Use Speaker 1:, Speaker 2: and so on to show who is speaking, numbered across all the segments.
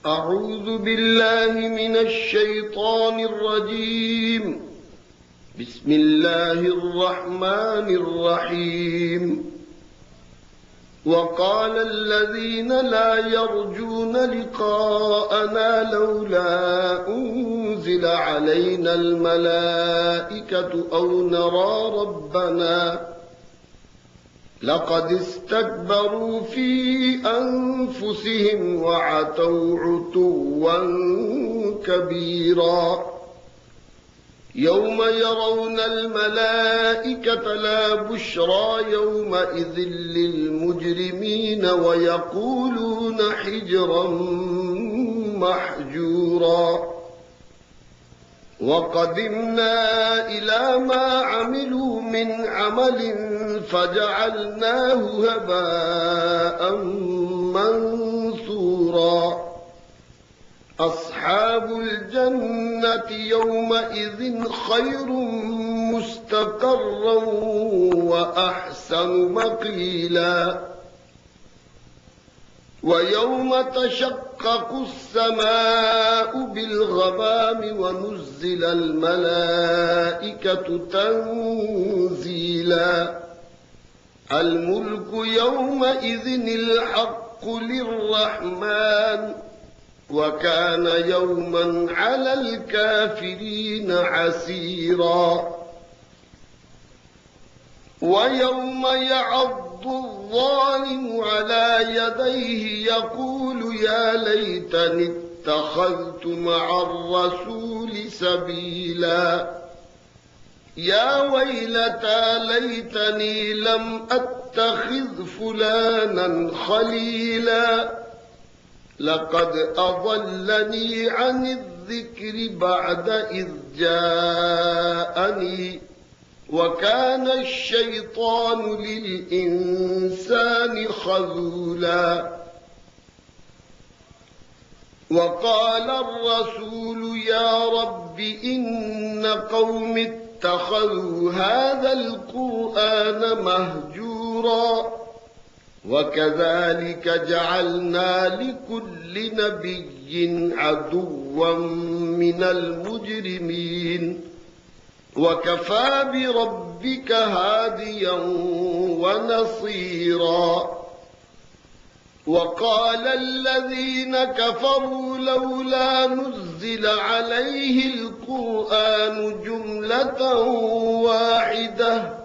Speaker 1: أعوذ بالله من الشيطان الرجيم. بسم الله الرحمن الرحيم. وقال الذين لا يرجون لقاءنا لولا أنزل علينا الملائكة أو نرى ربنا لقد استكبروا في أنفسهم وعتوا عتوا كبيرا. يوم يرون الملائكة لا بشرى يومئذ للمجرمين ويقولون حجرا محجورا. وقدمنا إلى ما عملوا من عمل فجعلناه هباء منثورا. أصحاب الجنة يومئذ خير مستقرا وأحسن مقيلا. ويوم تشقق السماء بالغمام ونزل الملائكة تنزيلا. الملك يومئذ الحق للرحمن وكان يوما على الكافرين عسيرا. ويوم يعض الظالم على يديه يقول يا ليتني اتخذت مع الرسول سبيلا. يا ويلتى ليتني لم أتخذ فلانا خليلا لقد أضلني عن الذكر بعد إذ جاءني وكان الشيطان للإنسان خذولا. وقال الرسول يا رب إن قوم اتخذوا هذا القرآن مهجورا. وكذلك جعلنا لكل نبي عدوا من المجرمين وكفى بربك هاديا ونصيرا. وقال الذين كفروا لولا نزل عليه القرآن جملة واحدة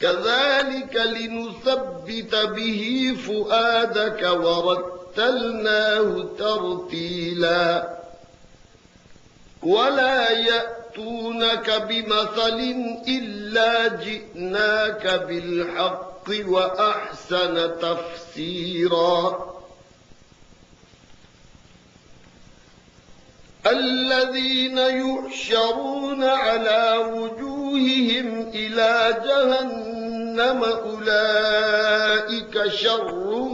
Speaker 1: كذلك لنثبت به فؤادك ورتلناه ترتيلا. ولا يأتونك بمثل إلا جئناك بالحق وأحسن تفسيرا. الذين يحشرون على وجوههم إلى جهنم أولئك شر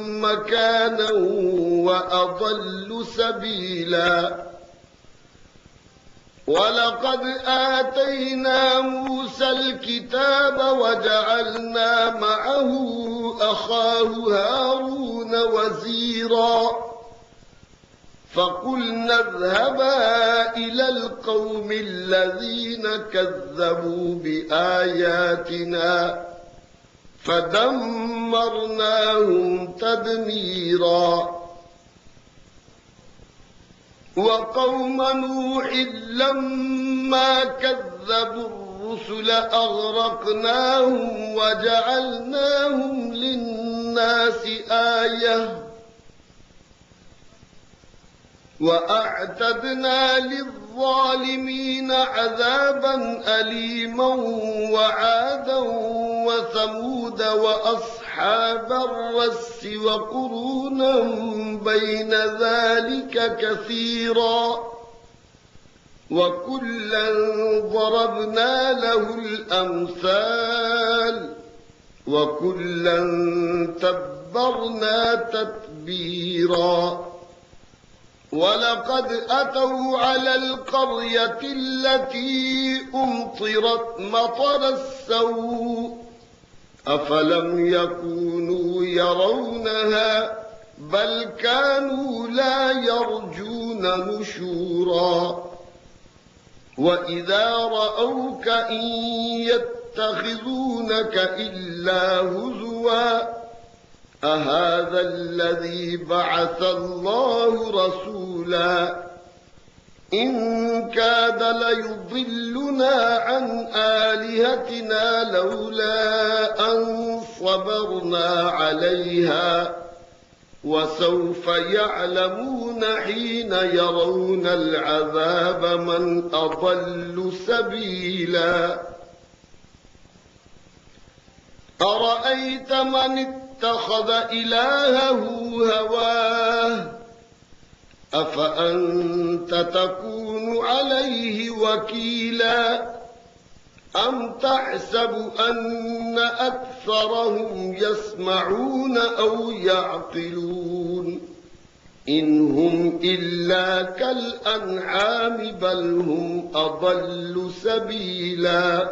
Speaker 1: مكانا وأضل سبيلا. ولقد آتينا موسى الكتاب وجعلنا معه أخاه هارون وزيرا. فقلنا اذهبا إلى القوم الذين كذبوا بآياتنا فدمرناهم تدميرا. وقوم نوح لما كذبوا الرسل أغرقناهم وجعلناهم للناس آية وأعتدنا للظالمين عذابا أليما. وعادا وثمود وأصحاب الرس وقرونا بين ذلك كثيرا. وكلا ضربنا له الأمثال وكلا تبرنا تتبيرا. ولقد أتوا على القرية التي أمطرت مطر السوء أفلم يكونوا يرونها بل كانوا لا يرجون نشورا وإذا رأوك إن يتخذونك إلا هزوا أهذا الذي بعث الله رسولا إن كاد ليضلنا عن آلهتنا لولا أن صبرنا عليها وسوف يعلمون حين يرون العذاب من أضل سبيلا أرأيت من اتخذ إلهه هواه أفأنت تكون عليه وكيلا أم تحسب أن أكثرهم يسمعون أو يعقلون إن هم إلا كالأنعام بل هم أضل سبيلا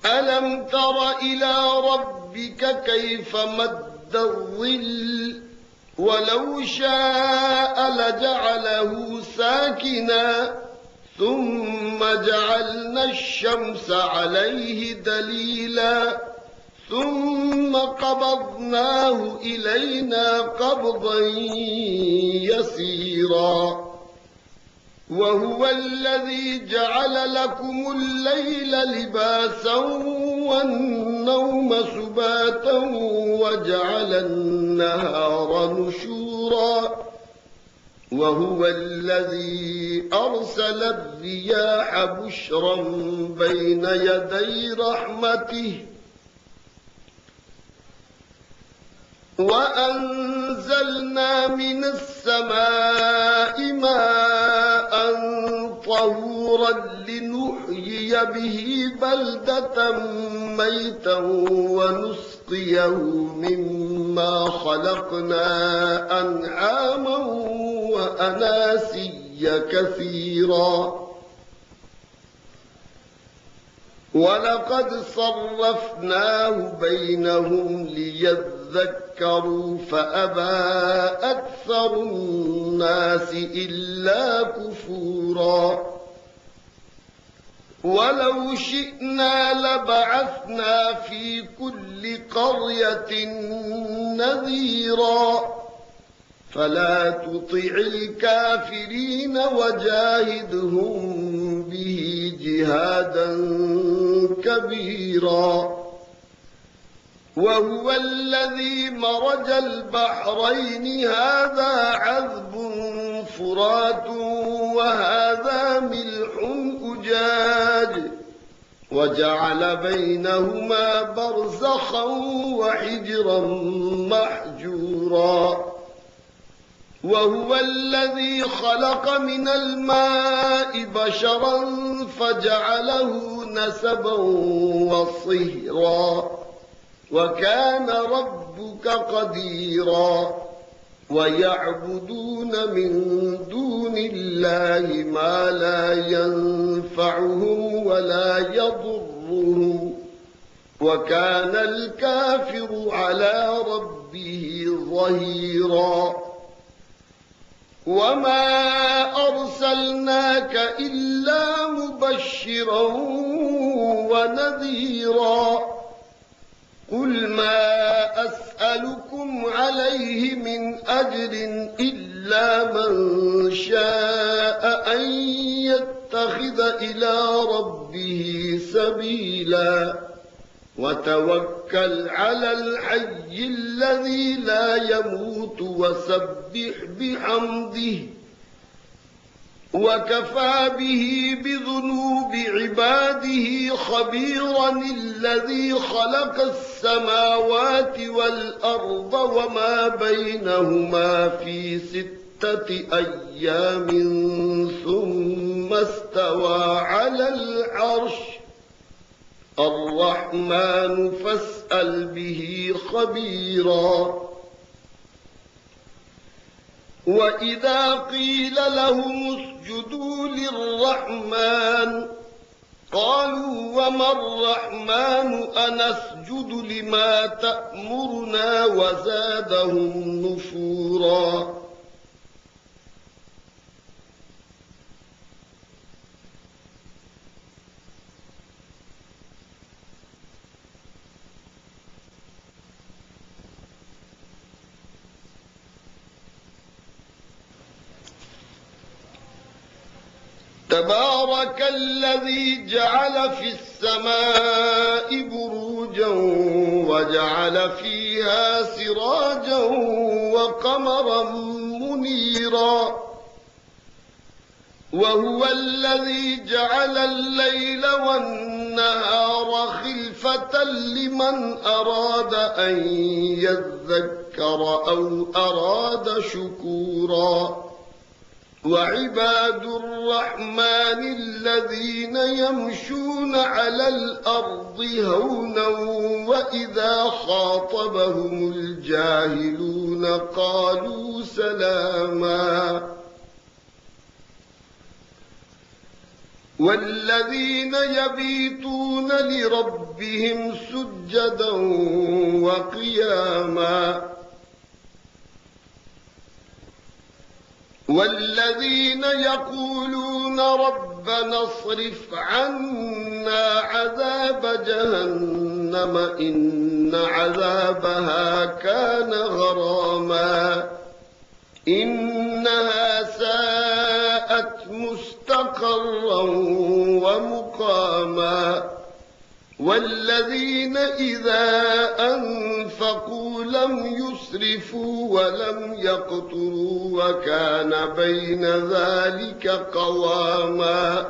Speaker 1: ألم تر إلى ربك كيف مد الظل ولو شاء لجعله ساكنا ثم جعلنا الشمس عليه دليلا ثم قبضناه إلينا قبضا يسيرا وهو الذي جعل لكم الليل لباسا والنوم سباتا وجعل النهار نشورا وهو الذي أرسل الرياح بشرا بين يدي رحمته وأنزلنا من السماء ماء طهورا لنحيي به بلدة ميتا ونسقيه مما خلقنا أنعاما وأناسيا كثيرا ولقد صرفناه بينهم ليذكروا فأبى أكثر الناس إلا كفورا ولو شئنا لبعثنا في كل قرية نذيرا فلا تطع الكافرين وجاهدهم به جهادا كبيرا وهو الذي مرج البحرين هذا عذب فرات وهذا ملح أجاج وجعل بينهما برزخا وحجرا محجورا وهو الذي خلق من الماء بشرا فجعله نسبا وصهرا وكان ربك قديرا ويعبدون من دون الله ما لا ينفعهم ولا يضرهم وكان الكافر على ربه ظهيرا وما أرسلناك إلا مبشرا ونذيرا قل ما أسألكم عليه من أجر إلا من شاء أن يتخذ إلى ربه سبيلا وتوكل على الحي الذي لا يموت وسبح بحمده وكفى به بذنوب عباده خبيرا الذي خلق السماوات والأرض وما بينهما في 6 أيام ثم استوى على العرش الرحمن فاسأل به خبيرا وإذا قيل لهم اسجدوا للرحمن قالوا وما الرحمن أنسجد لما تأمرنا وزادهم نفورا. تبارك الذي جعل في السماء بروجا وجعل فيها سراجا وقمرا منيرا، وهو الذي جعل الليل والنهار خلفة لمن أراد أن يذكر أو أراد شكورا. وعباد الرحمن الذين يمشون على الأرض هونا وإذا خاطبهم الجاهلون قالوا سلاما. والذين يبيتون لربهم سجدا وقياما، والذين يقولون ربنا اصرف عنا عذاب جهنم إن عذابها كان غراما إنها ساءت مستقرا ومقاما. والذين إذا أنفقوا لم يسرفوا ولم يقتروا وكان بين ذلك قواما.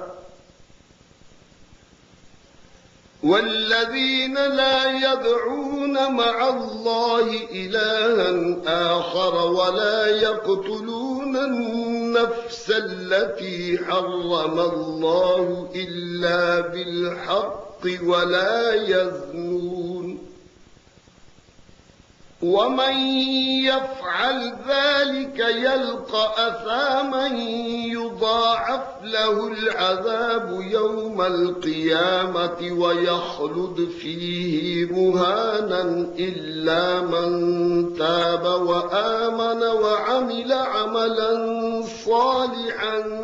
Speaker 1: والذين لا يدعون مع الله إلها آخر ولا يقتلون النفس التي حرم الله إلا بالحق ولا يزنون، ومن يفعل ذلك يلقى أثاما يضاعف له العذاب يوم القيامة ويخلد فيه مهانا إلا من تاب وآمن وعمل عملا صالحا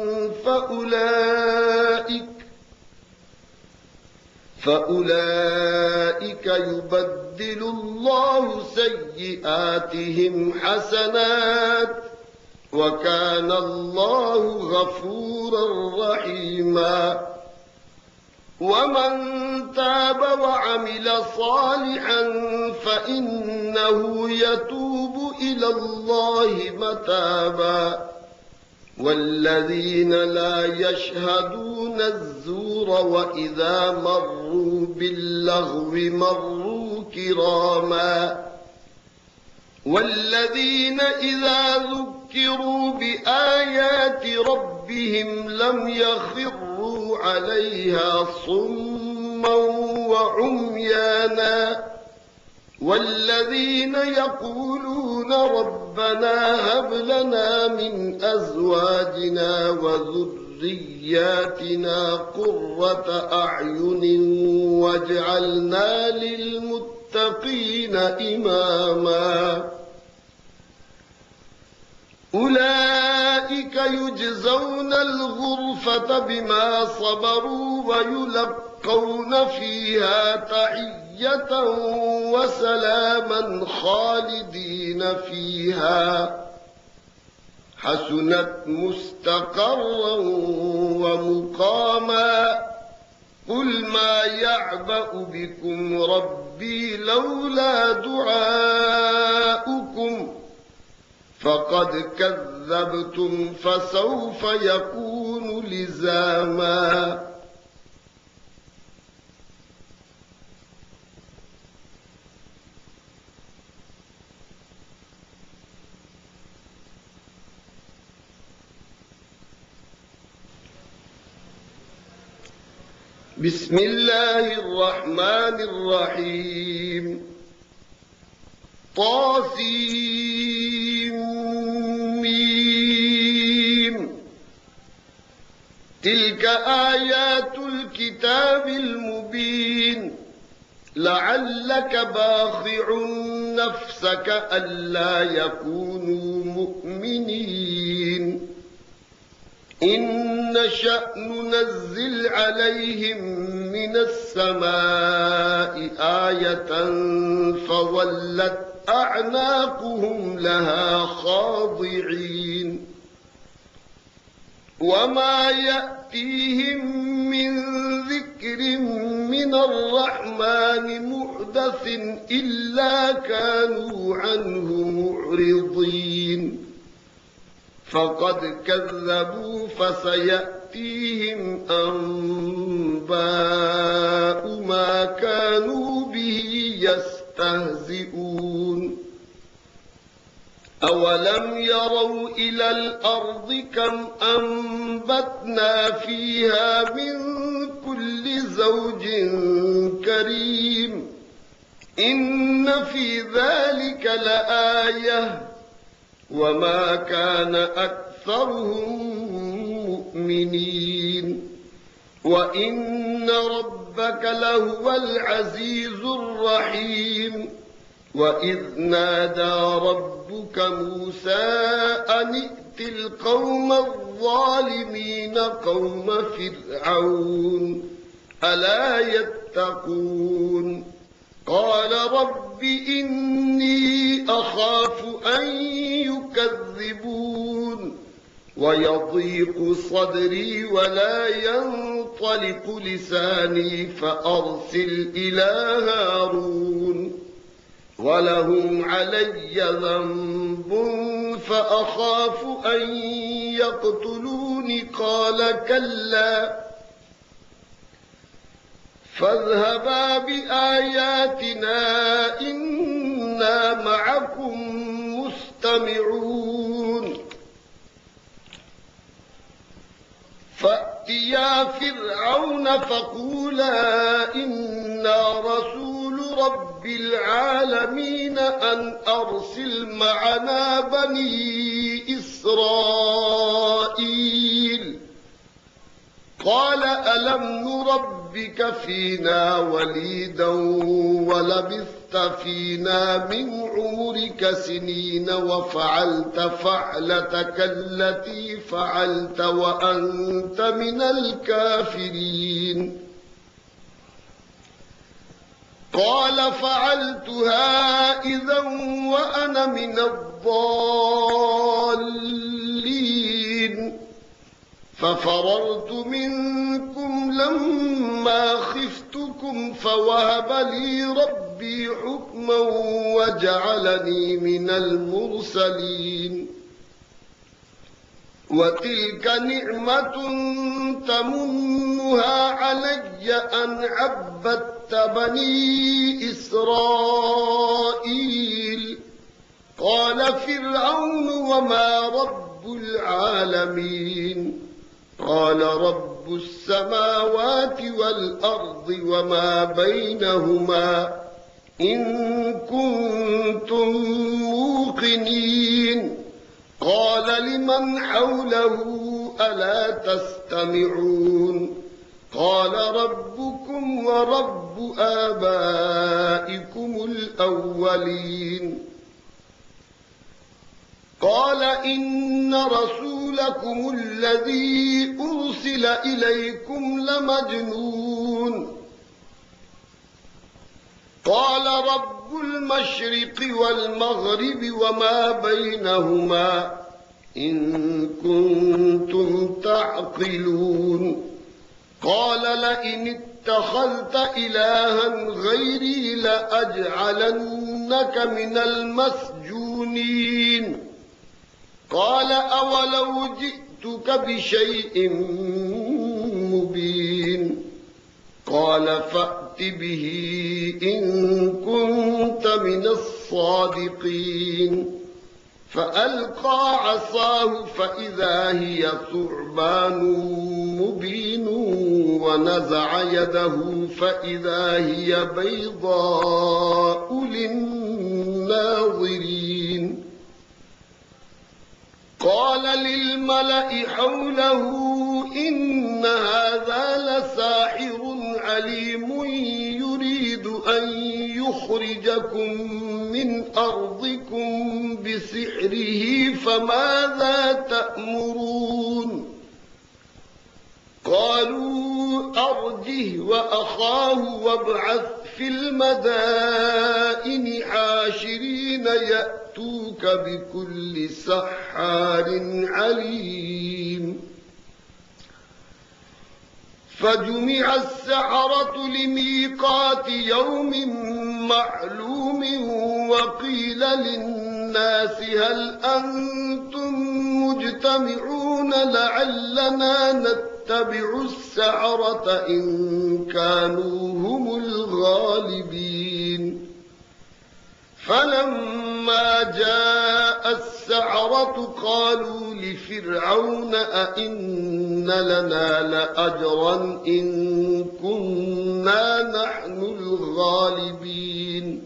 Speaker 1: فأولئك يبدل الله سيئاتهم حسنات وكان الله غفورا رحيما. ومن تاب وعمل صالحا فإنه يتوب إلى الله متابا. والذين لا يشهدون الزور وإذا مروا باللغو مروا كراما. والذين إذا ذكروا بآيات ربهم لم يخروا عليها صما وعميانا. والذين يقولون ربنا هب لنا من أزواجنا وذرياتنا قرة أعين واجعلنا للمتقين إماما. أولئك يجزون الغرفة بما صبروا ويلقون فيها تحية وسلاما خالدين فيها حسنت مستقرا ومقاما. قل ما يعبأ بكم ربي لولا دعاؤكم فقد كذبتم فسوف يكون لزاما. بسم الله الرحمن الرحيم. طاسيم. تلك آيات الكتاب الكتاب المبين لعلك باخع نفسك ألا يكونوا مؤمنين إن نشأ ننزل عليهم من السماء آية فظلت أعناقهم لها خاضعين وما يأتيهم من ذكر من الرحمن محدث إلا كانوا عنه معرضين فقد كذبوا فسيأتيهم أنباء ما كانوا به يستهزئون أولم يروا إلى الأرض كم أنبتنا فيها من كل زوج كريم إن في ذلك لآية وما كان أكثرهم مؤمنين وإن ربك لهو العزيز الرحيم وإذ نادى ربك موسى أن ائت القوم الظالمين قوم فرعون ألا يتقون قال رب إني أخاف أن يكذبون ويضيق صدري ولا ينطلق لساني فأرسل إلى هارون ولهم علي ذنب فأخاف أن يقتلون قال كلا فاذهبا بآياتنا إنا معكم مستمعون فأتيا فرعون فقولا إنا رسول رب العالمين أن أرسل معنا بني إسرائيل قال ألم نربك فينا وليدا ولبثت فينا من عمرك سنين وفعلت فعلتك التي فعلت وأنت من الكافرين قال فعلتها إذا وأنا من الضالين ففررت منكم لما خفتكم فوهب لي ربي حكما وجعلني من المرسلين وتلك نعمة تمنها علي أن عبدت بني إسرائيل قال فرعون وما رب العالمين قال رب السماوات والأرض وما بينهما إن كنتم موقنين قال لمن حوله ألا تستمعون قال ربكم ورب آبائكم الأولين قال إن رسولكم الذي أرسل إليكم لمجنون قال رب المشرق والمغرب وما بينهما إن كنتم تعقلون قال لئن اتخذت إلها غيري لأجعلنك من المسجونين قال أولو جئتك بشيء مبين قال فأت به إن كنت من الصادقين فألقى عصاه فإذا هي ثعبان مبين ونزع يده فإذا هي بيضاء للناظرين قال للملأ حوله إن هذا لساحر لكم من أرضكم بسحره فماذا تأمرون قالوا أرجه وأخاه وابعث في المدائن حاشرين يأتوك بكل سحار عليم فجمع السحرة لميقات يوم معلوم وقيل للناس هل أنتم مجتمعون لعلنا نتبع السحرة إن كانوا هم الغالبين فلما جاء السحرة قالوا لفرعون أئن لنا لأجرا إن كنا نحن الغالبين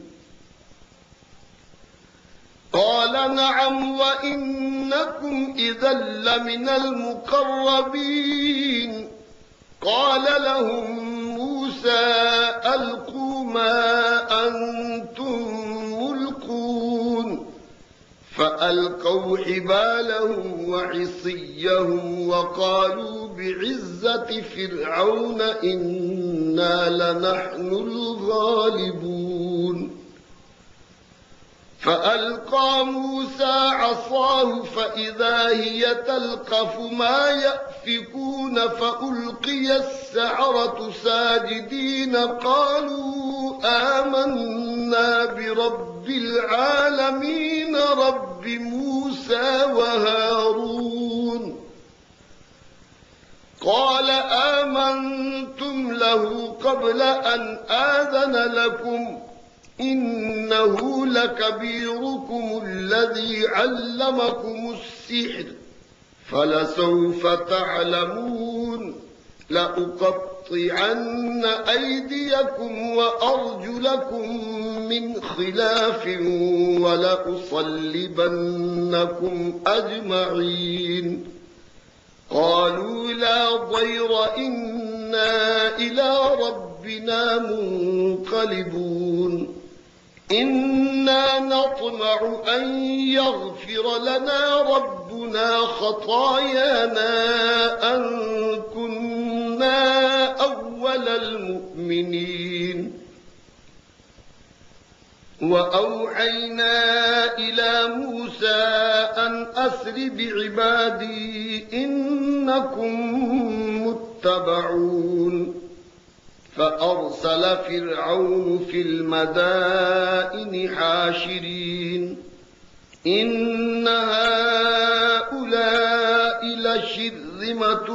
Speaker 1: قال نعم وإنكم إذا لمن المقربين قال لهم موسى ألقوا ما أنتم ملقون فألقوا حبالهم وعصيهم وقالوا بعزة فرعون إنا لنحن الغالبون فألقى موسى عصاه فإذا هي تلقف ما يأفكون فألقي السحرة ساجدين قالوا آمنا برب العالمين رب موسى وهارون قال آمنتم له قبل أن آذن لكم إنه لكبيركم الذي علمكم السحر فلسوف تعلمون لأقطعن أيديكم وأرجلكم من خلاف ولأصلبنكم أجمعين قالوا لا ضير إنا إلى ربنا منقلبون إنا نطمع أن يغفر لنا ربنا خطايانا أن كنا أول المؤمنين وأوحينا إلى موسى أن أسر بعبادي إنكم متبعون فأرسل فرعون في المدائن حاشرين إن هؤلاء لشرذمة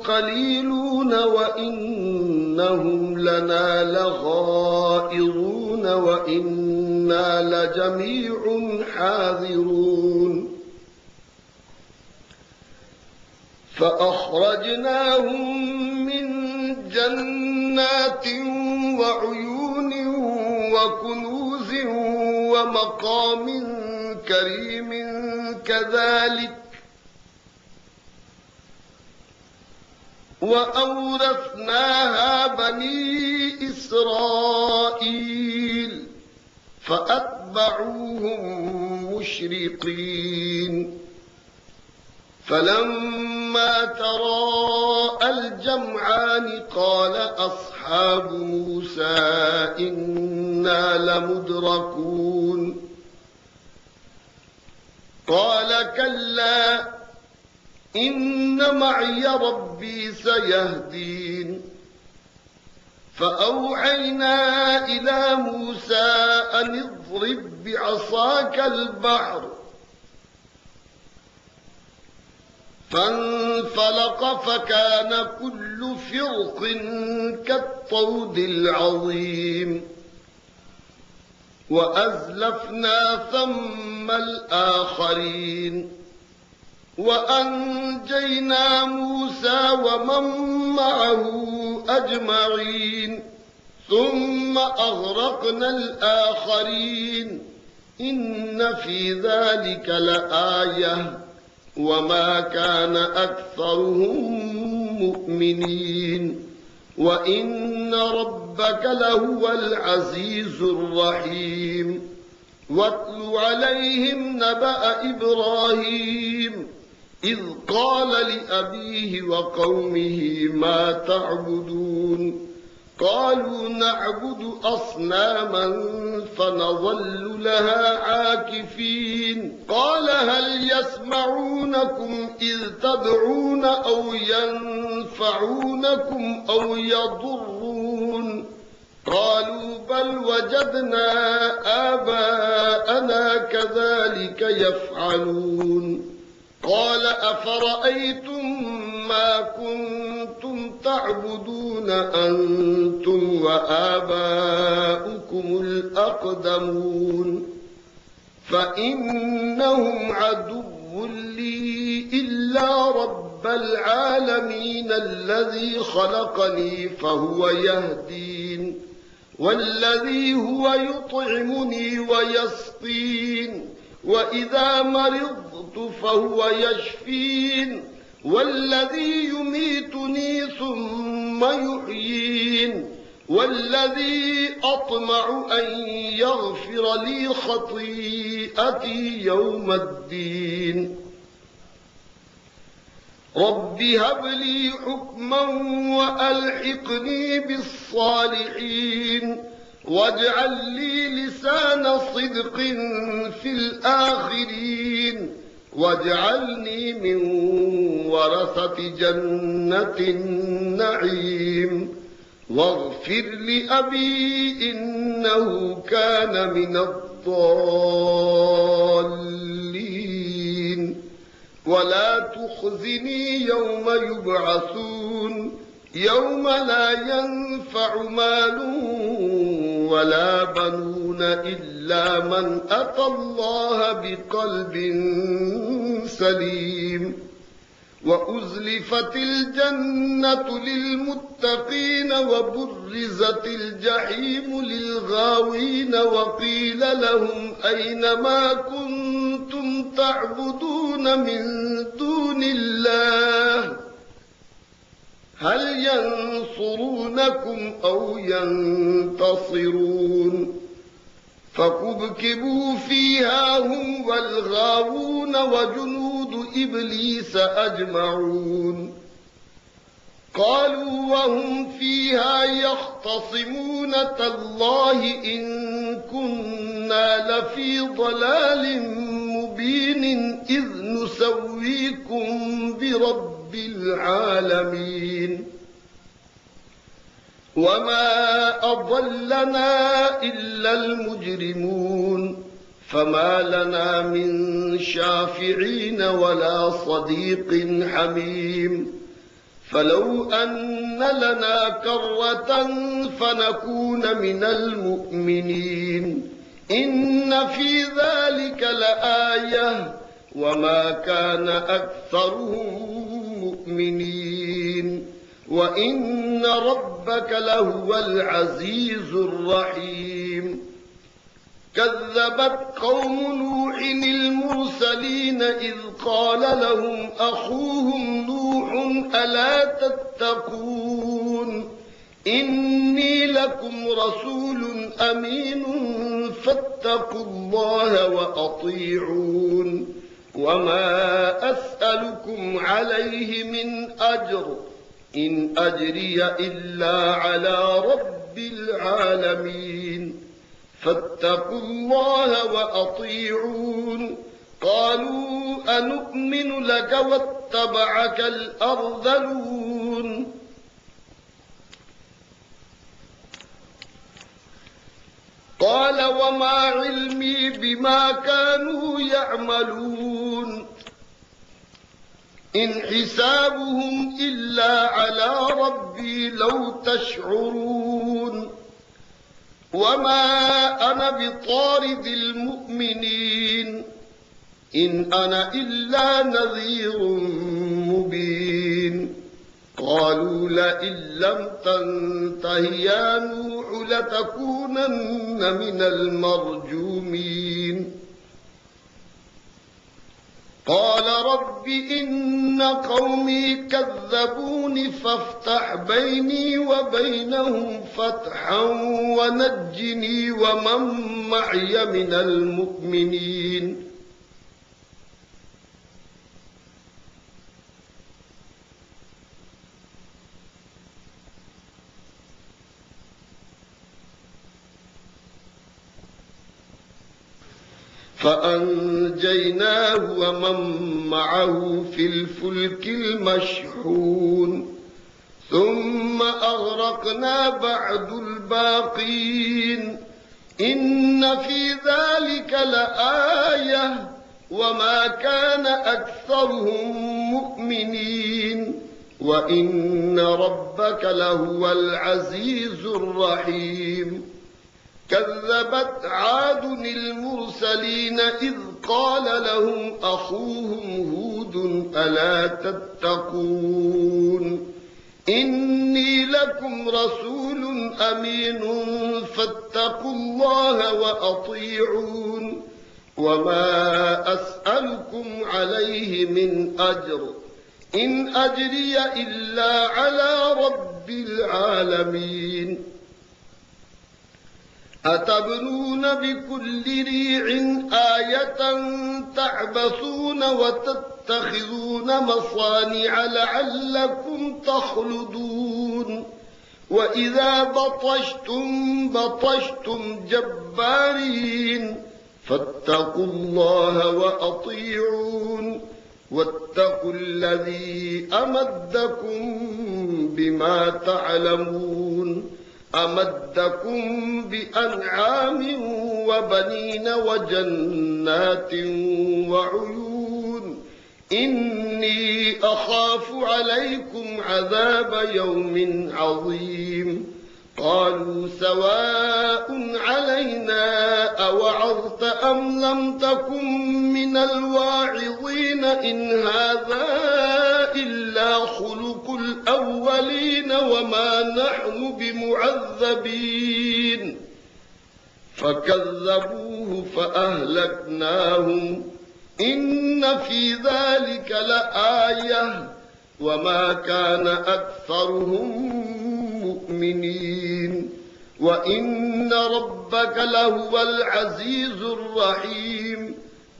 Speaker 1: قليلون وإنهم لنا لغائظون وإنا لجميع حاذرون فأخرجناهم من جنات وعيون وكنوز ومقام كريم كذلك وأورثناها بني إسرائيل فأتبعوهم مشرقين فلما تراءى الجمعان قال أصحاب موسى إنا لمدركون قال كلا إن معي ربي سيهدين فأوحينا إلى موسى أن اضرب بعصاك البحر فانفلق فكان كل فرق كالطود العظيم وأزلفنا ثم الآخرين وأنجينا موسى ومن معه أجمعين ثم أغرقنا الآخرين إن في ذلك لآية وما كان أكثرهم مؤمنين وإن ربك لهو العزيز الرحيم واتل عليهم نبأ إبراهيم إذ قال لأبيه وقومه ما تعبدون قالوا نعبد أصناما فنظل لها عاكفين قال هل يسمعونكم إذ تدعون أو ينفعونكم أو يضرون قالوا بل وجدنا آباءنا كذلك يفعلون قال أفرأيتم ما كنتم تعبدون أنتم وآباؤكم الأقدمون فإنهم عدو لي إلا رب العالمين الذي خلقني فهو يهدين والذي هو يطعمني ويسقين وإذا مرضت فهو يشفين والذي يميتني ثم يحيين والذي أطمع أن يغفر لي خطيئتي يوم الدين رب هب لي حكما وألحقني بالصالحين واجعل لي لسان صدق في الآخرين واجعلني من ورثة جنة النعيم واغفر لأبي إنه كان من الضالين ولا تخزني يوم يبعثون يوم لا ينفع مال ولا بنون إلا من أتى الله بقلب سليم وأزلفت الجنة للمتقين وبرزت الجحيم للغاوين وقيل لهم أين ما كنتم تعبدون من دون الله هل ينصرونكم أو ينتصرون فكبكبوا فيها هم والغاوون وجنود إبليس أجمعون قالوا وهم فيها يختصمون تالله إن كنا لفي ضلال مبين إذ نسويكم برب العالمين وما أضلنا إلا المجرمون فما لنا من شافعين ولا صديق حميم فلو أن لنا كرة فنكون من المؤمنين إن في ذلك لآية وما كان أكثرهم مؤمنين وإن ربك لهو العزيز الرحيم كذبت قوم نوح المرسلين إذ قال لهم أخوهم نوح ألا تتقون إني لكم رسول أمين فاتقوا الله وأطيعون وما أسألكم عليه من أجر إن أجري إلا على رب العالمين فاتقوا الله وأطيعون قالوا أنؤمن لك واتبعك الأرذلون قال وما علمي بما كانوا يعملون إن حسابهم إلا على ربي لو تشعرون وما أنا بطارد المؤمنين إن أنا إلا نذير مبين قالوا لئن لم تنته يا نوح لتكونن من المرجومين قال رب إن قومي كذبون فافتح بيني وبينهم فتحا ونجني ومن معي من المؤمنين فأنجيناه ومن معه في الفلك المشحون ثم أغرقنا بعد الباقين إن في ذلك لآية وما كان أكثرهم مؤمنين وإن ربك لهو العزيز الرحيم كذبت عاد المرسلين إذ قال لهم أخوهم هود ألا تتقون إني لكم رسول أمين فاتقوا الله وأطيعون وما أسألكم عليه من أجر إن أجري إلا على رب العالمين أتبنون بكل ريع آية تعبثون وتتخذون مصانع لعلكم تخلدون وإذا بطشتم جبارين فاتقوا الله وأطيعون واتقوا الذي أمدكم بما تعلمون أمدكم بأنعام وبنين وجنات وعيون إني أخاف عليكم عذاب يوم عظيم قالوا سواء علينا أوعظت أم لم تكن من الواعظين إن هذا إلا خلق الأولين وما نحن بمعذبين فكذبوه فأهلكناهم إن في ذلك لآية وما كان أكثرهم مؤمنين وإن ربك لهو العزيز الرحيم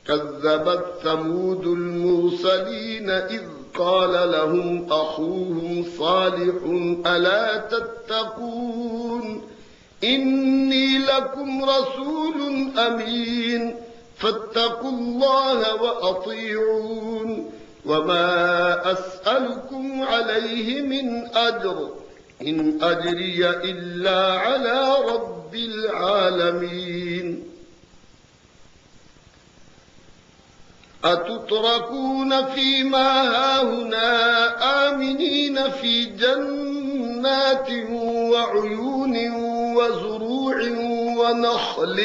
Speaker 1: كذبت ثمود المرسلين إذ قال لهم أخوهم صالح ألا تتقون إني لكم رسول أمين فاتقوا الله وأطيعون وما أسألكم عليه من أجر إن أجري إلا على رب العالمين أتتركون فيما هاهنا آمنين في جنات وعيون وزروع ونخل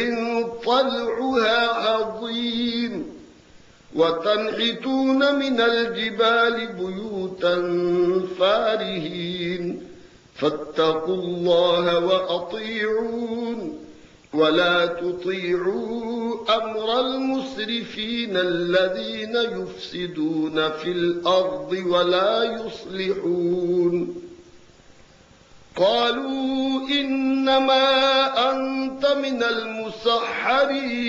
Speaker 1: طلعها عظيم وتنحتون من الجبال بيوتا فارهين فاتقوا الله وأطيعون ولا تطيعوا أمر المسرفين الذين يفسدون في الأرض ولا يصلحون قالوا إنما أنت من المسحرين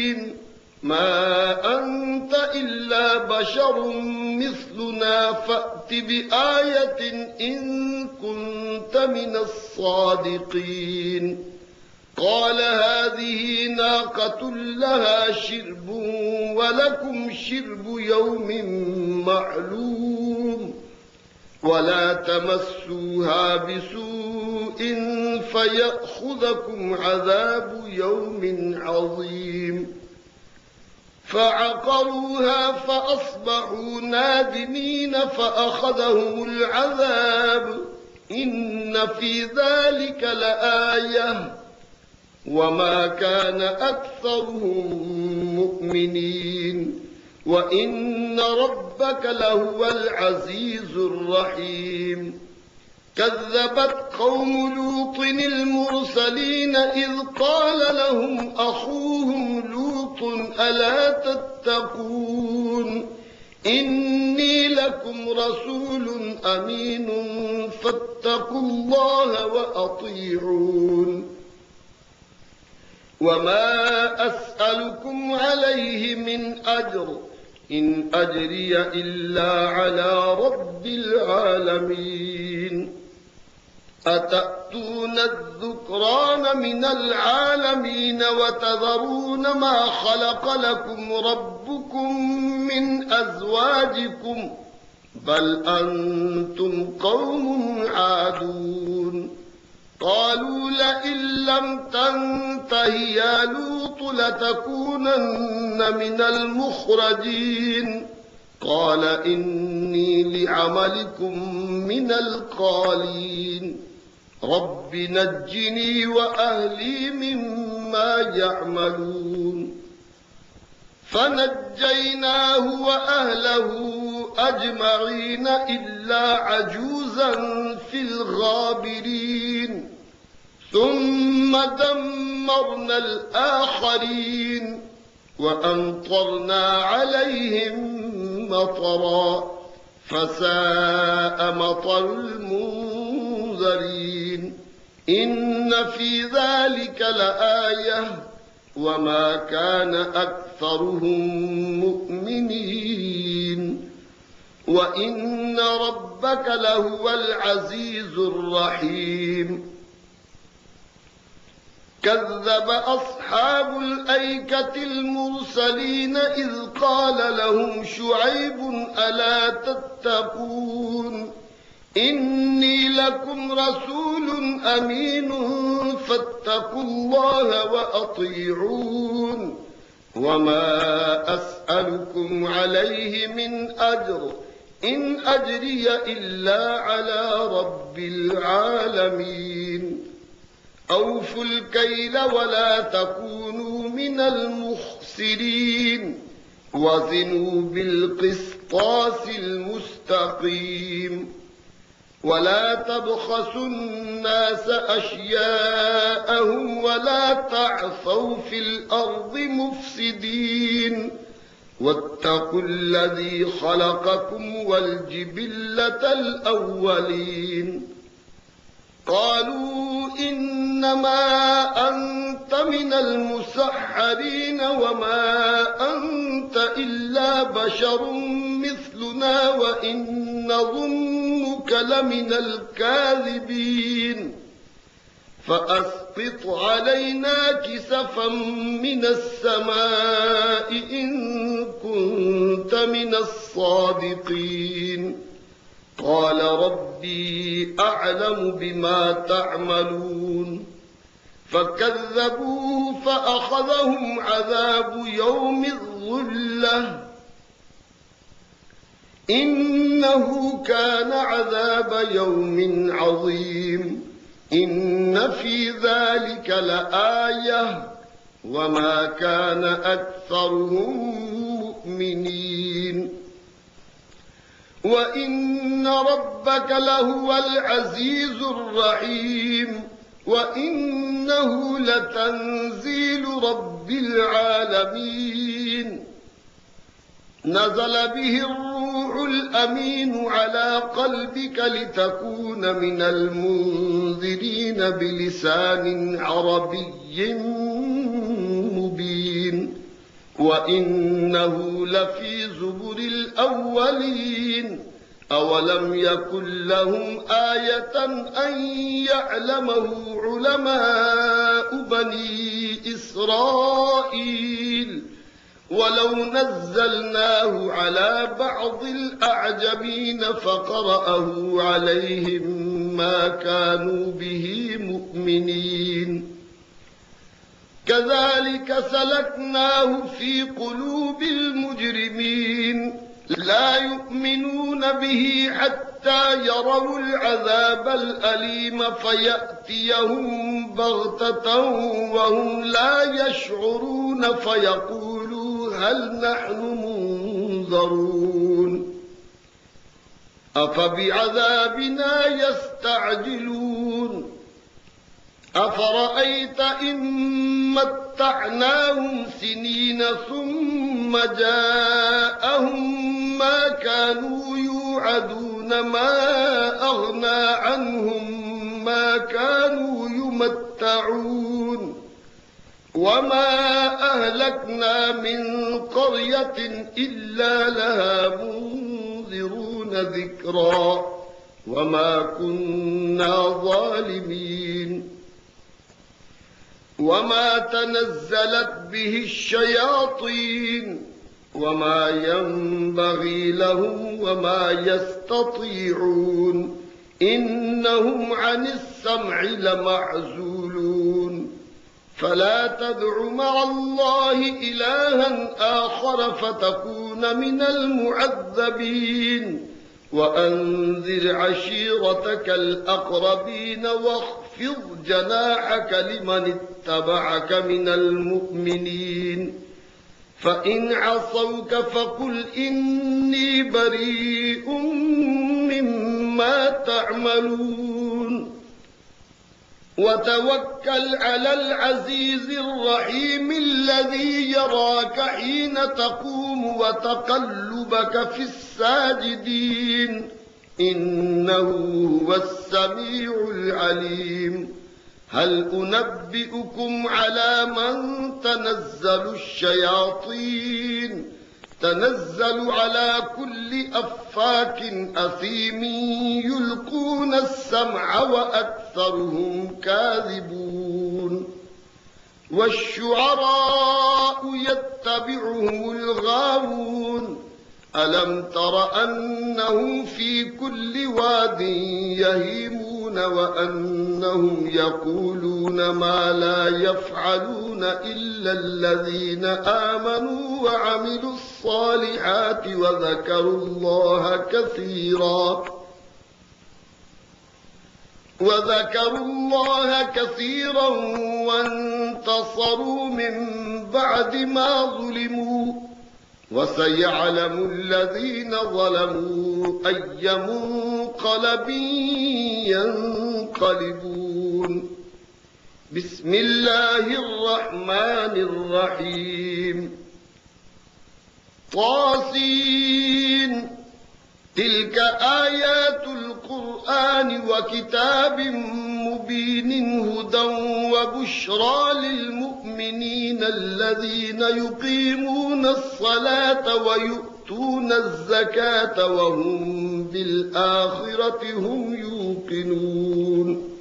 Speaker 1: ما أنت إلا بشر مثلنا فأت بآية إن كنت من الصادقين قال هذه ناقة لها شرب ولكم شرب يوم معلوم ولا تمسوها بسوء فيأخذكم عذاب يوم عظيم فعقروها فأصبحوا نادمين فأخذهم العذاب إن في ذلك لآية وما كان أكثرهم مؤمنين وإن ربك لهو العزيز الرحيم كذبت قوم لوط المرسلين إذ قال لهم أخوهم لوط ألا تتقون إني لكم رسول أمين فاتقوا الله وأطيعون وما أسألكم عليه من أجر إن أجري إلا على رب العالمين أتأتون الذكران من العالمين وتذرون ما خلق لكم ربكم من أزواجكم بل أنتم قوم عادون قالوا لئن لم تنته يا لوط لتكونن من المخرجين قال إني لعملكم من القالين رب نجني وأهلي مما يعملون فنجيناه وأهله أجمعين إلا عجوزا في الغابرين ثم دمرنا الآخرين وأمطرنا عليهم مطرا فساء مطر المنذرين إن في ذلك لآية وما كان أكثرهم مؤمنين وإن ربك لهو العزيز الرحيم كذب أصحاب الأيكة المرسلين إذ قال لهم شعيب ألا تتقون إني لكم رسول أمين فاتقوا الله وأطيعون وما أسألكم عليه من أجر إن أجري إلا على رب العالمين أوفوا الكيل ولا تكونوا من المخسرين وزنوا بالقسطاس المستقيم ولا تبخسوا الناس أشياءهم ولا تعثوا في الأرض مفسدين واتقوا الذي خلقكم والجبلة الأولين قالوا إنما أنت من المسحرين وما أنت إلا بشر مثلنا وإن نظنك لمن الكاذبين فأسقط علينا كسفا من السماء إن كنت من الصادقين قال ربي أعلم بما تعملون فكذبوه فأخذهم عذاب يوم الظلة إنه كان عذاب يوم عظيم إن في ذلك لآية وما كان أكثرهم مؤمنين وإن ربك لهو العزيز الرحيم وإنه لتنزيل رب العالمين نزل به الروح الأمين على قلبك لتكون من المنذرين بلسان عربي مبين وإنه لفي زبر الأولين أولم يكن لهم آية أن يعلمه علماء بني إسرائيل ولو نزلناه على بعض الأعجمين فقرأه عليهم ما كانوا به مؤمنين كذلك سلكناه في قلوب المجرمين لا يؤمنون به حتى يروا العذاب الأليم فيأتيهم بغتة وهم لا يشعرون فيقولوا هل نحن منذرون أفبعذابنا يستعجلون أفرأيت إن متعناهم سنين ثم جاءهم ما كانوا يوعدون ما أغنى عنهم ما كانوا يمتعون وما أهلكنا من قرية إلا لها منذرون ذكرا وما كنا ظالمين وما تنزلت به الشياطين وما ينبغي لهم وما يستطيعون إنهم عن السمع لمعزولون فلا تدع مع الله إلها آخر فتكون من المعذبين وأنذر عشيرتك الأقربين واخفض جناحك لمن اتبعك من المؤمنين فإن عصوك فقل إني بريء مما تعملون وتوكل على العزيز الرحيم الذي يراك حين تقوم وتقلبك في الساجدين إنه هو السميع العليم هل أنبئكم على من تنزل الشياطين تنزل على كل أفاك أثيم يلقون السمع وأكثرهم كاذبون والشعراء يتبعهم الغاوون ألم تر أنهم في كل واد يهيمون وأنهم يقولون ما لا يفعلون إلا الذين آمنوا وعملوا الصالحات وذكروا الله كثيرا وانتصروا من بعد ما ظلموا وسيعلم الذين ظلموا أي منقلب ينقلبون بسم الله الرحمن الرحيم طاسين تلك آيات القرآن وكتاب مبين هدى وبشرى للمؤمنين الذين يقيمون الصلاة ويؤتون الزكاة وهم بالآخرة هم يوقنون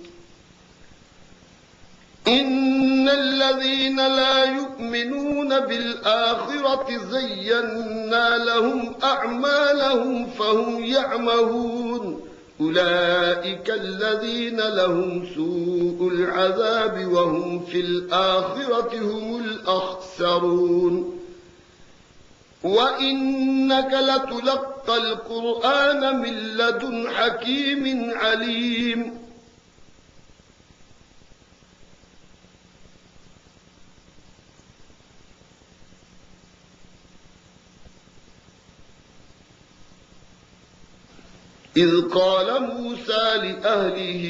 Speaker 1: إن الذين لا يؤمنون بالآخرة زينا لهم أعمالهم فهم يعمهون أولئك الذين لهم سوء العذاب وهم في الآخرة هم الأخسرون وإنك لتلقى القرآن من لدن حكيم عليم إذ قال موسى لأهله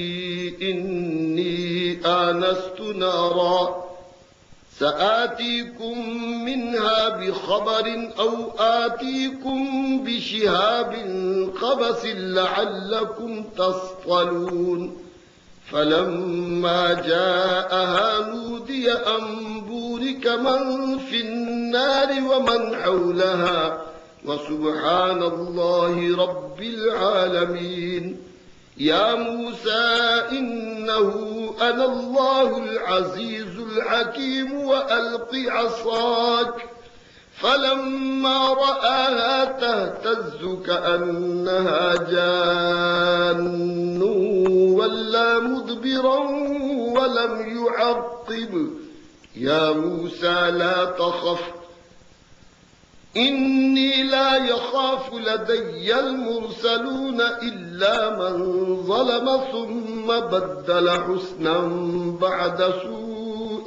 Speaker 1: إني آنست نارا سآتيكم منها بخبر أو آتيكم بشهاب قبس لعلكم تصطلون فلما جاءها نودي أن بورك من في النار ومن حولها وسبحان الله رب العالمين يا موسى إنه أنا الله العزيز الحكيم وألق عصاك فلما رآها تهتز كأنها جان ولا مدبرا ولم يعقب يا موسى لا تخف إني لا يخاف لدي المرسلون إلا من ظلم ثم بدل حسنا بعد سوء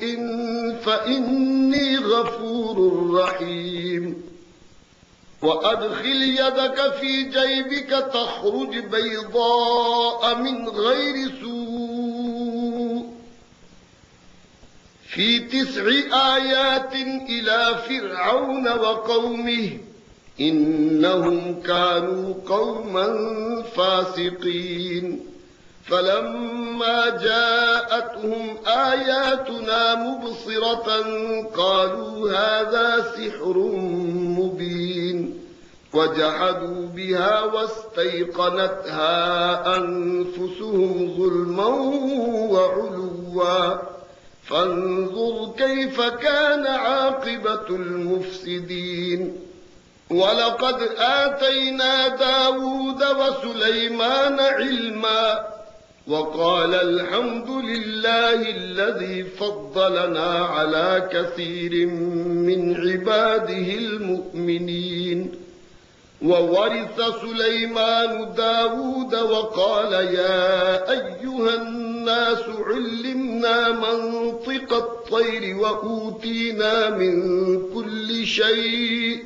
Speaker 1: فإني غفور رحيم وأدخل يدك في جيبك تخرج بيضاء من غير سوء في 9 آيات إلى فرعون وقومه إنهم كانوا قوما فاسقين فلما جاءتهم آياتنا مبصرة قالوا هذا سحر مبين وجحدوا بها واستيقنتها أنفسهم ظلما وعلوا فانظر كيف كان عاقبة المفسدين ولقد آتينا داود وسليمان علما وقال الحمد لله الذي فضلنا على كثير من عباده المؤمنين وورث سليمان داود وقال يا أيها الناس علمنا منطق الطير وأوتينا من كل شيء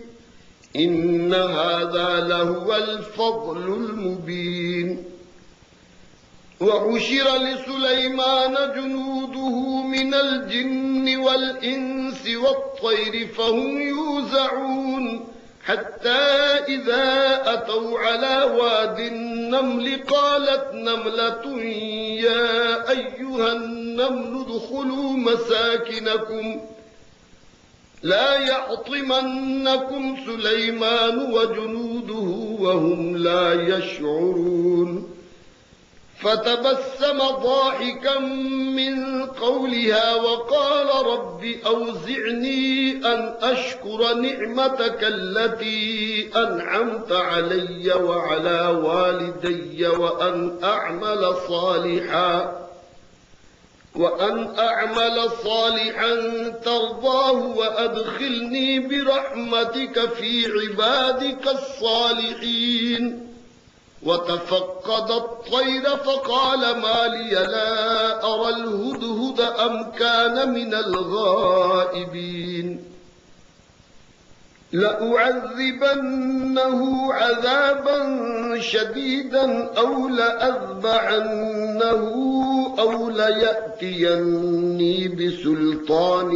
Speaker 1: إن هذا لهو الفضل المبين وحشر لسليمان جنوده من الجن والإنس والطير فهم يوزعون حتى إذا أتوا على واد النمل قالت نملة يا أيها النمل ادخلوا مساكنكم لا يحطمنكم سليمان وجنوده وهم لا يشعرون فتبسم ضاحكا من قولها وقال رب أوزعني أن أشكر نعمتك التي أنعمت علي وعلى والدي وأن أعمل صالحا ترضاه وأدخلني برحمتك في عبادك الصالحين وتفقد الطير فقال ما لي لا أرى الهدهد أم كان من الغائبين لأعذبنه عذابا شديدا أو لأذبحنه أو ليأتيني بسلطان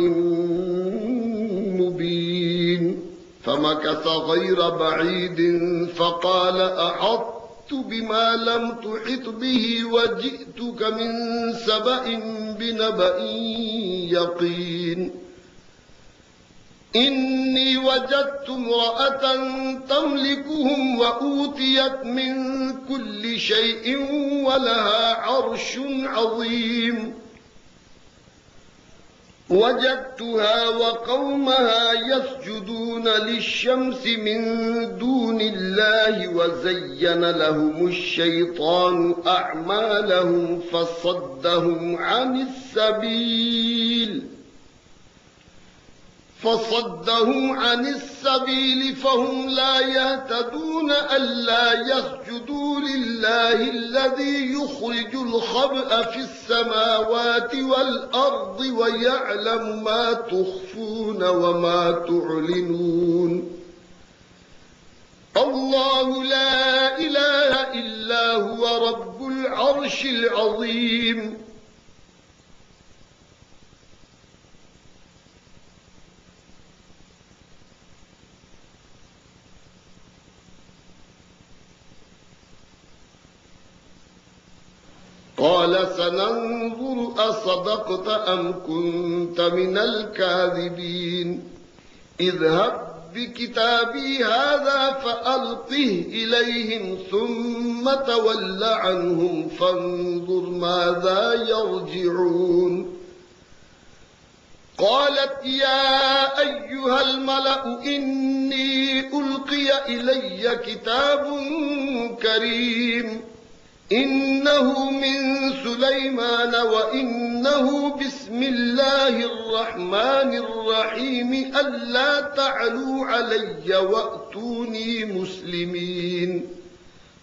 Speaker 1: مبين فمكث غير بعيد فقال أحطت بما لم تحط به وجئتك من سبأ بنبأ يقين إني وجدت امرأة تملكهم وأوتيت من كل شيء ولها عرش عظيم وجدتها وقومها يسجدون للشمس من دون الله وزين لهم الشيطان أعمالهم فصدهم عن السبيل فهم لا يهتدون ألا يسجدوا لله الذي يخرج الخبأ في السماوات والأرض ويعلم ما تخفون وما تعلنون الله لا إله إلا هو رب العرش العظيم قال سننظر أصدقت أم كنت من الكاذبين اذهب بكتابي هذا فألقه إليهم ثم تول عنهم فانظر ماذا يرجعون قالت يا أيها الملأ إني ألقي إلي كتاب كريم إنه من سليمان وإنه بسم الله الرحمن الرحيم ألا تعلوا علي وأتوني مسلمين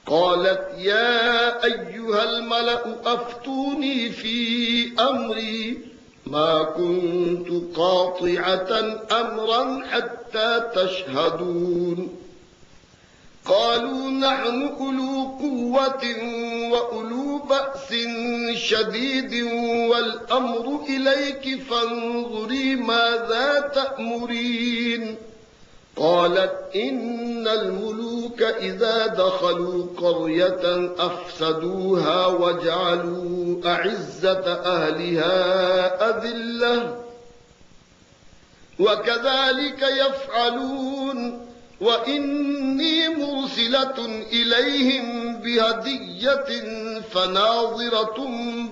Speaker 1: قالت يا أيها الملأ أفتوني في أمري ما كنت قاطعة أمرا حتى تشهدون قالوا نحن أولو قوة وأولو بأس شديد والأمر إليك فانظري ماذا تأمرين قال قالت إن الملوك إذا دخلوا قرية أفسدوها وجعلوا أعزة أهلها أذلة وكذلك يفعلون وإني مرسلة إليهم بهدية فناظرة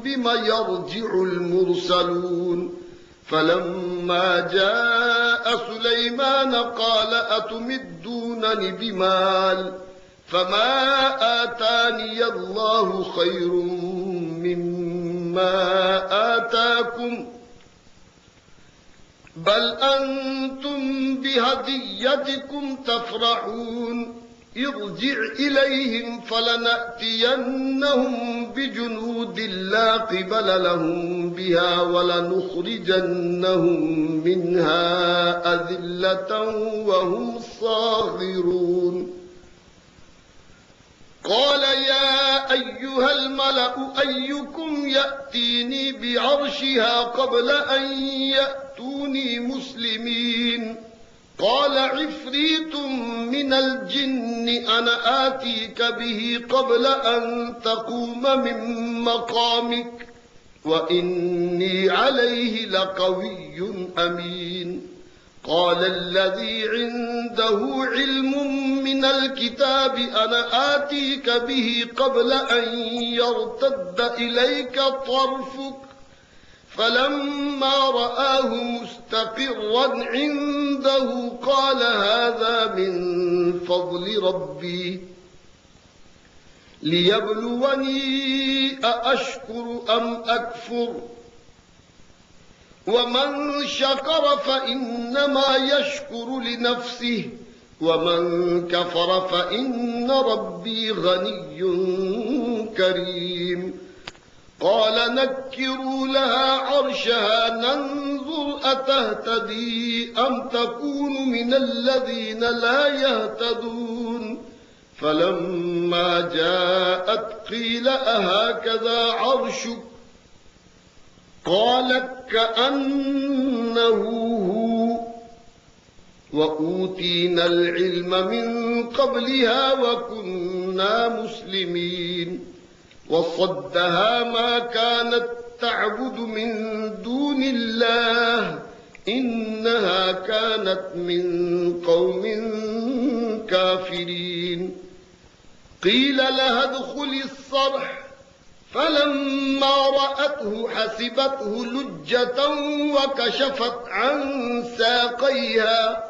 Speaker 1: بما يرجع المرسلون فلما جاء سليمان قال أتمدونني بمال فما آتاني الله خير مما آتاكم بل أنتم بهديتكم تفرحون ارجع إليهم فلنأتينهم بجنود لا قبل لهم بها ولنخرجنهم منها أذلة وهم صاغرون قال يا أيها الملأ أيكم يأتيني بعرشها قبل أن يأتوني مسلمين قال عفريت من الجن أنا آتيك به قبل أن تقوم من مقامك وإني عليه لقوي أمين قال الذي عنده علم من الكتاب أنا آتيك به قبل أن يرتد إليك طرفك فلما رآه مستقرا عنده قال هذا من فضل ربي ليبلوني أأشكر أم أكفر ومن شكر فإنما يشكر لنفسه ومن كفر فإن ربي غني كريم قال نكروا لها عرشها ننظر أتهتدي أم تكون من الذين لا يهتدون فلما جاءت قيل أهكذا عرشك قالت كأنه هو وأوتينا العلم من قبلها وكنا مسلمين وصدها ما كانت تعبد من دون الله إنها كانت من قوم كافرين قيل لها ادخل الصرح فلما رأته حسبته لجة وكشفت عن ساقيها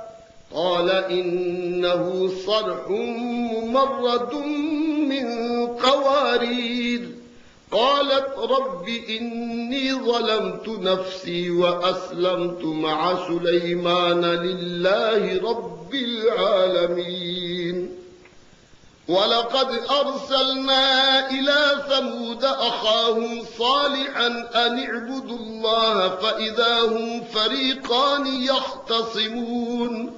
Speaker 1: قال إنه صرح ممرد من قوارير قالت رب إني ظلمت نفسي وأسلمت مع سليمان لله رب العالمين ولقد أرسلنا إلى ثمود أخاهم صالحا أن اعبدوا الله فإذا هم فريقان يختصمون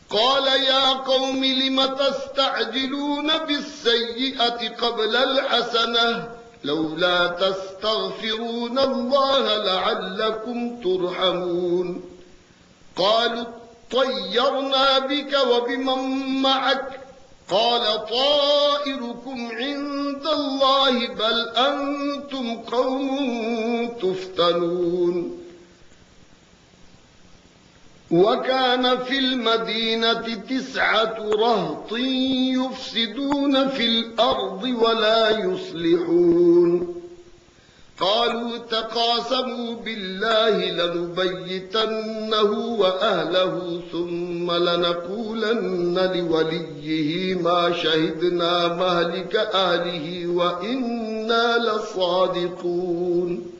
Speaker 1: قال يا قوم لم تستعجلون بالسيئة قبل الحسنة لولا تستغفرون الله لعلكم ترحمون قالوا طيرنا بك وبمن معك قال طائركم عند الله بل أنتم قوم تفتنون وكان في المدينة 9 رهط يفسدون في الأرض ولا يصلحون قالوا تقاسموا بالله لنبيتنه وأهله ثم لنقولن لوليه ما شهدنا مهلك أهله وإنا لصادقون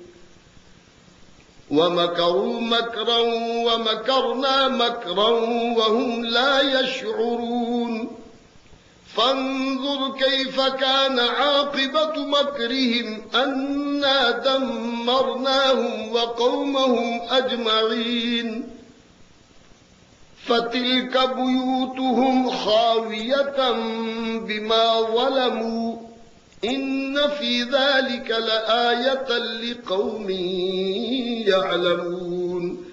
Speaker 1: ومكروا مكرا ومكرنا مكرا وهم لا يشعرون فانظر كيف كان عاقبة مكرهم أنا دمرناهم وقومهم أجمعين فتلك بيوتهم خاوية بما ظلموا إن في ذلك لآية لقوم يعلمون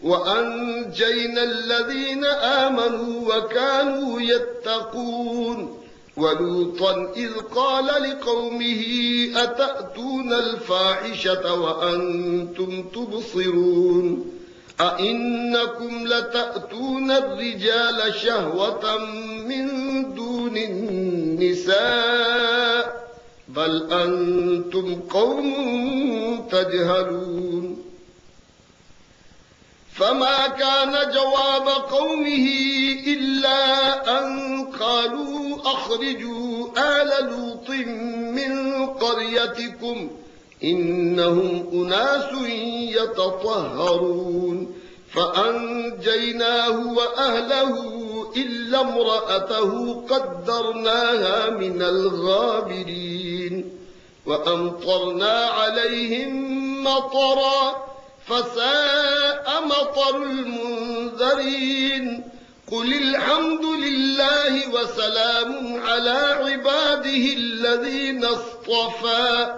Speaker 1: وأنجينا الذين آمنوا وكانوا يتقون ولوطا إذ قال لقومه أتأتون الفاحشة وأنتم تبصرون أئنكم لتأتون الرجال شهوة من دون النساء بل أنتم قوم تجهلون فما كان جواب قومه إلا أن قالوا أخرجوا آل لوط من قريتكم إنهم أناس يتطهرون فأنجيناه وأهله إلا امرأته قدرناها من الغابرين وأمطرنا عليهم مطرا فساء مطر المنذرين قل الحمد لله وسلام على عباده الذين اصطفى